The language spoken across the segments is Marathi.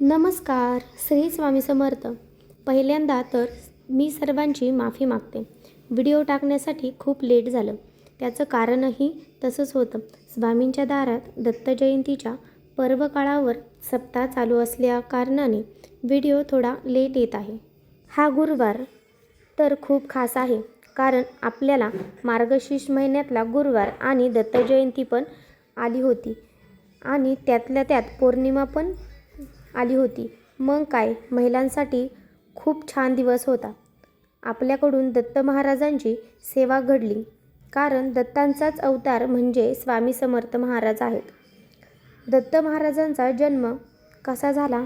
नमस्कार, श्री स्वामी समर्थ. पहिल्यांदा तर मी सर्वांची माफी मागते. व्हिडिओ टाकण्यासाठी खूप लेट झालं. त्याचं कारणही तसंच होतं. स्वामींच्या दारात दत्त जयंतीच्या पर्वकाळावर सप्ताह चालू असल्या कारणाने व्हिडिओ थोडा लेट येत आहे. हा गुरुवार तर खूप खास आहे, कारण आपल्याला मार्गशीर्ष महिन्यातला गुरुवार आणि दत्त जयंती पण आली होती आणि त्यातल्या त्यात पौर्णिमा पण आली होती. मग काय, महिलांसाठी खूप छान दिवस होता. आपल्याकडून दत्त महाराजांची सेवा घडली, कारण दत्तांचाच अवतार म्हणजे स्वामी समर्थ महाराज आहेत. दत्त महाराजांचा जन्म कसा झाला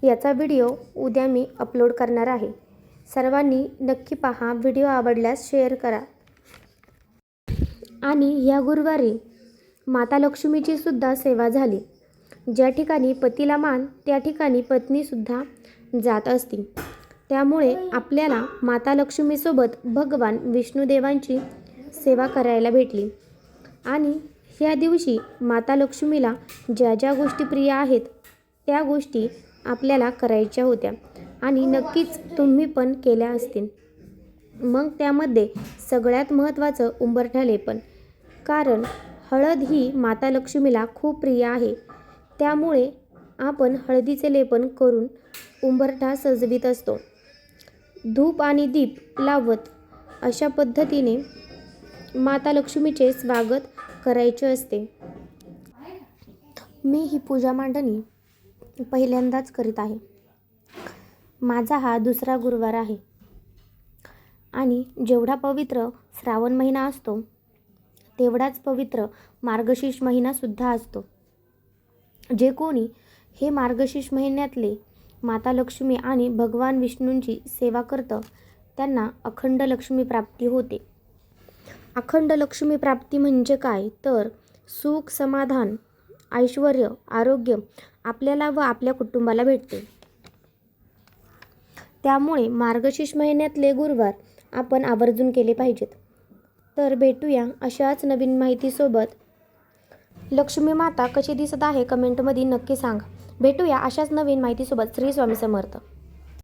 याचा व्हिडिओ उद्या मी अपलोड करणार आहे. सर्वांनी नक्की पहा. व्हिडिओ आवडल्यास शेअर करा. आणि या गुरुवारी माता लक्ष्मीची सुद्धा सेवा झाली. ज्या ठिकाणी पतीला मान त्या ठिकाणी पत्नीसुद्धा जात असते. त्यामुळे आपल्याला माता लक्ष्मीसोबत भगवान विष्णुदेवांची सेवा करायला भेटली. आणि ह्या दिवशी माता लक्ष्मीला ज्या ज्या गोष्टी प्रिय आहेत त्या गोष्टी आपल्याला करायच्या होत्या आणि नक्कीच तुम्ही पण केल्या असतील. मग त्यामध्ये सगळ्यात महत्त्वाचं उंबरठा लेपन, कारण हळद ही माता लक्ष्मीला खूप प्रिय आहे. त्यामुळे आपण हळदीचे लेपन करून उंबरठा सजवित असतो. धूप आणि दीप लावत अशा पद्धतीने माता लक्ष्मीचे स्वागत करायचे असते. मी ही पूजा मांडणी पहिल्यांदाच करीत आहे. माझा हा दुसरा गुरुवार आहे आणि जेवढा पवित्र श्रावण महिना असतो तेवढाच पवित्र मार्गशीर्ष महिनासुद्धा असतो. जे कोणी हे मार्गशीर्ष महिन्यातले माता लक्ष्मी आणि भगवान विष्णूंची सेवा करतं त्यांना अखंड लक्ष्मी प्राप्ती होते. अखंड लक्ष्मी प्राप्ती म्हणजे काय, तर सुख, समाधान, ऐश्वर, आरोग्य आपल्याला व आपल्या कुटुंबाला भेटते. त्यामुळे मार्गशीर्ष महिन्यातले गुरुवार आपण आवर्जून केले पाहिजेत. तर भेटूया अशाच नवीन माहितीसोबत. लक्ष्मी माता कशी दिसत आहे कमेंटमध्ये नक्की सांगा. भेटूया अशाच नवीन माहितीसोबत. श्री स्वामी समर्थ.